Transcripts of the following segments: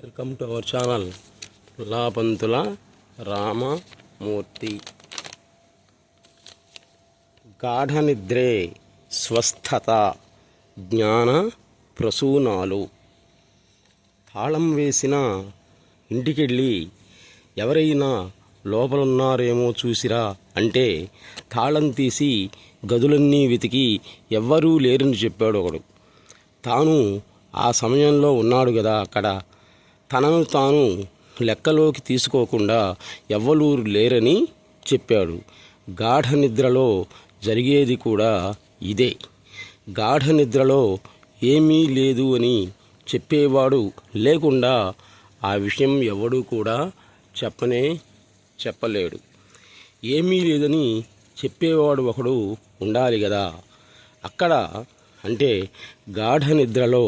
Welcome to our channel లాపంతుల Ramamurthy. గాఢ నిద్రే స్వస్థత జ్ఞాన ప్రసూనాలు. తాళం వేసిన ఇంటికెళ్ళి ఎవరైనా లోపలున్నారేమో చూసిరా అంటే తాళం తీసి గదులన్నీ వెతికి ఎవ్వరూ లేరని చెప్పాడు ఒకడు. తాను ఆ సమయంలో ఉన్నాడు కదా అక్కడ. తనను తాను లెక్కలోకి తీసుకోకుండా ఎవ్వరూ లేరని చెప్పాడు. గాఢ నిద్రలో జరిగేది కూడా ఇదే. గాఢ నిద్రలో ఏమీ లేదు అని చెప్పేవాడు లేకుండా ఆ విషయం ఎవడూ కూడా చెప్పలేడు. ఏమీ లేదని చెప్పేవాడు ఒకడు ఉండాలి కదా అక్కడ. అంటే గాఢ నిద్రలో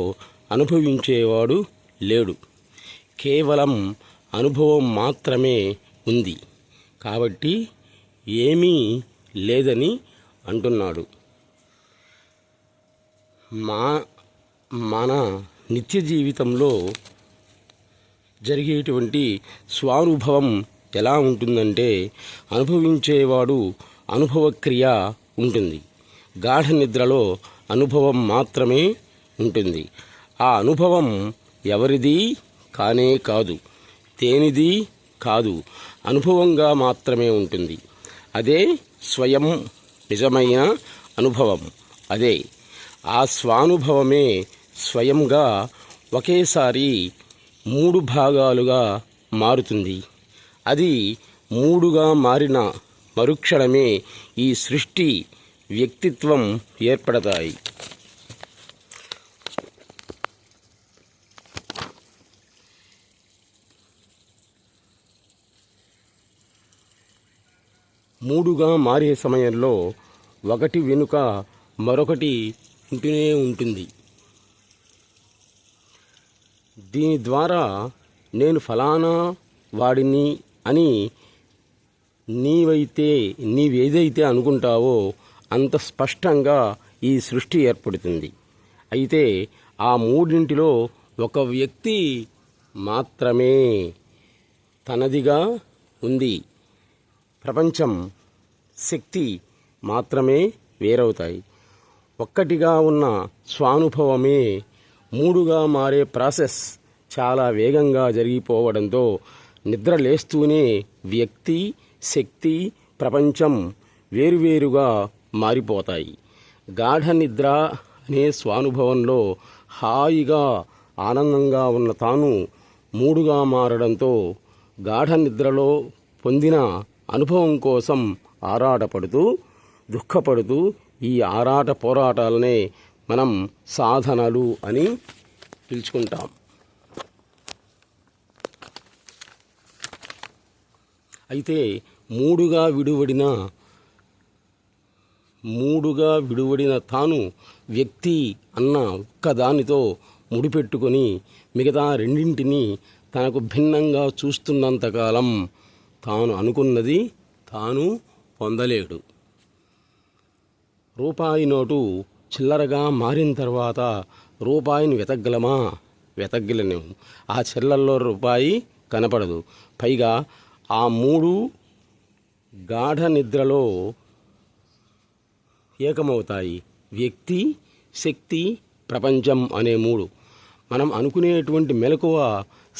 అనుభవించేవాడు లేడు, కేవలం అనుభవం మాత్రమే ఉంది. కాబట్టి ఏమీ లేదని అంటున్నాడు. మన నిత్య జీవితంలో జరిగేటువంటి స్వానుభవం ఎలా ఉంటుందంటే అనుభవించేవాడు అనుభవక్రియ ఉంటుంది. గాఢ నిద్రలో అనుభవం మాత్రమే ఉంటుంది. ఆ అనుభవం ఎవరిది కానే కాదు, దేనిది కాదు, అనుభవంగా మాత్రమే ఉంటుంది. అదే స్వయం నిజమైన అనుభవం. అదే ఆ స్వానుభవమే స్వయంగా ఒకేసారి 3 భాగాలుగా మారుతుంది. అది 3గా మారిన మరుక్షణమే ఈ సృష్టి వ్యక్తిత్వం ఏర్పడతాయి. మూడుగా మారే సమయంలో ఒకటి వెనుక మరొకటి ఉంటూనే ఉంటుంది. దీని ద్వారా నేను ఫలానా వాడిని అని నీవేదైతే అనుకుంటావో అంత స్పష్టంగా ఈ సృష్టి ఏర్పడుతుంది. అయితే ఆ మూడింటిలో ఒక వ్యక్తి మాత్రమే తనదిగా ఉంది. ప్రపంచం, శక్తి మాత్రమే వేరవుతాయి. ఒక్కటిగా ఉన్న స్వానుభవమే 3గా మారే ప్రాసెస్ చాలా వేగంగా జరిగిపోవడంతో నిద్ర లేస్తూనే వ్యక్తి, శక్తి, ప్రపంచం వేరువేరుగా మారిపోతాయి. గాఢ నిద్ర అనే స్వానుభవంలో హాయిగా ఆనందంగా ఉన్న తాను 3గా మారడంతో గాఢ నిద్రలో పొందిన అనుభవం కోసం ఆరాటపడుతూ దుఃఖపడుతూ ఈ ఆరాట పోరాటాలనే మనం సాధనలు అని పిలుచుకుంటాం. అయితే మూడుగా విడివడిన తాను వ్యక్తి అన్న ఒక్కదానితో ముడిపెట్టుకొని మిగతా రెండింటినీ తనకు భిన్నంగా చూస్తున్నంతకాలం తాను అనుకున్నది తాను పొందలేడు. రూపాయి నోటు చిల్లరగా మారిన తర్వాత రూపాయిని వెతకగలము. ఆ చిల్లరలో రూపాయి కనపడదు. పైగా ఆ 3 గాఢ నిద్రలో ఏకమవుతాయి. వ్యక్తి, శక్తి, ప్రపంచం అనే 3 మనం అనుకునేటువంటి మెలకువ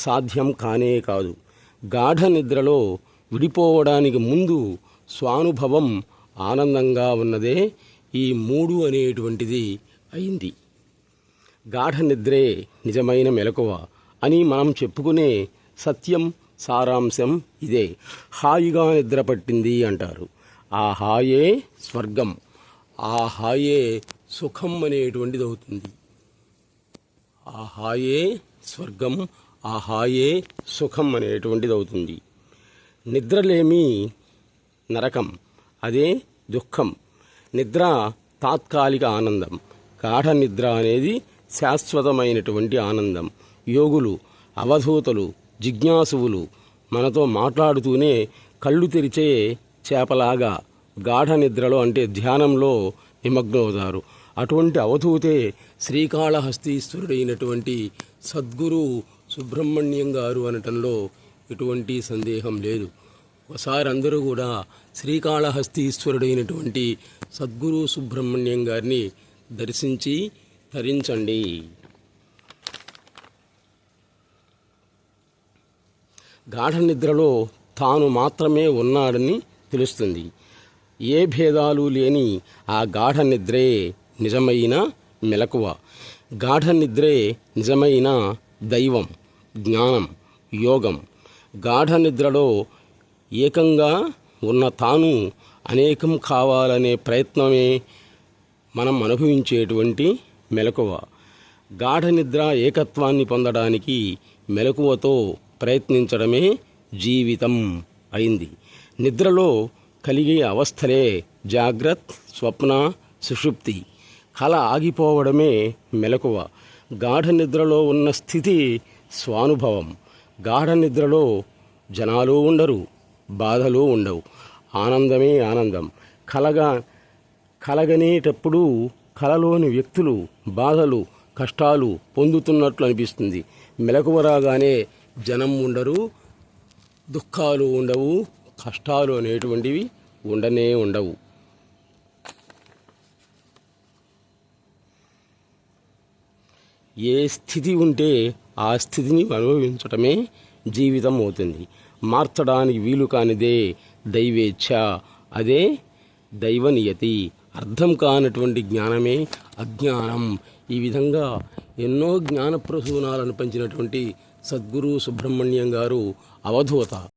సాధ్యం కానే కాదు. గాఢ నిద్రలో విడిపోవడానికి ముందు స్వానుభవం ఆనందంగా ఉన్నదే ఈ 3 అనేటువంటిది అయింది. గాఢ నిద్రే నిజమైన మెలకువ అని మనం చెప్పుకునే సత్యం, సారాంశం ఇదే. హాయిగా నిద్ర పట్టింది అంటారు. ఆ హాయే స్వర్గం, ఆ హాయే సుఖం అనేటువంటిది అవుతుంది. ఆ హాయే స్వర్గం, ఆ హాయే సుఖం అనేటువంటిది అవుతుంది. నిద్రలేమి నరకం, అదే దుఃఖం. నిద్ర తాత్కాలిక ఆనందం, గాఢ నిద్ర అనేది శాశ్వతమైనటువంటి ఆనందం. యోగులు, అవధూతలు, జిజ్ఞాసువులు మనతో మాట్లాడుతూనే కళ్ళు తెరిచే చేపలాగా గాఢ నిద్రలో అంటే ధ్యానంలో నిమగ్నమవుతారు. అటువంటి అవధూతే శ్రీకాళహస్తీశ్వరుడైనటువంటి సద్గురు సుబ్రహ్మణ్యం గారు అనటంలో ఎటువంటి సందేహం లేదు. ఒకసారి అందరూ కూడా శ్రీకాళహస్తీశ్వరుడైనటువంటి సద్గురు సుబ్రహ్మణ్యం గారిని దర్శించి తరించండి. గాఢ నిద్రలో తాను మాత్రమే ఉన్నాడని తెలుస్తుంది. ఏ భేదాలు లేని ఆ గాఢ నిద్రే నిజమైన మెలకువ. గాఢ నిద్రే నిజమైన దైవం, జ్ఞానం, యోగం. గాఢ నిద్రలో ఏకంగా ఉన్న తాను అనేకం కావాలనే ప్రయత్నమే మనం అనుభవించేటువంటి మెలకువ. గాఢ నిద్ర ఏకత్వాన్ని పొందడానికి మెలకువతో ప్రయత్నించడమే జీవితం అయింది. నిద్రలో కలిగే అవస్థలే జాగ్రత్త, స్వప్న, సుషుప్తి. కల ఆగిపోవడమే మెలకువ. గాఢ నిద్రలో ఉన్న స్థితి స్వానుభవం. గాఢ నిద్రలో జనాలు ఉండరు, బాధలు ఉండవు. ఆనందమే ఆనందం. కలగనేటప్పుడు కలలోని వ్యక్తులు బాధలు, కష్టాలు పొందుతున్నట్లు అనిపిస్తుంది. మెలకువ రాగానే జనం ఉండరు, దుఃఖాలు ఉండవు, కష్టాలు అనేటువంటివి ఉండనే ఉండవు. ఏ స్థితి ఉంటే ఆ స్థితిని అనుభవించటమే జీవితం అవుతుంది. మార్చడానికి వీలు కానిదే దైవేచ్ఛ, అదే దైవనియతి. అర్థం కానటువంటి జ్ఞానమే అజ్ఞానం. ఈ విధంగా ఎన్నో జ్ఞాన ప్రసూనాలను పంచినటువంటి సద్గురు సుబ్రహ్మణ్యం గారు అవధూత.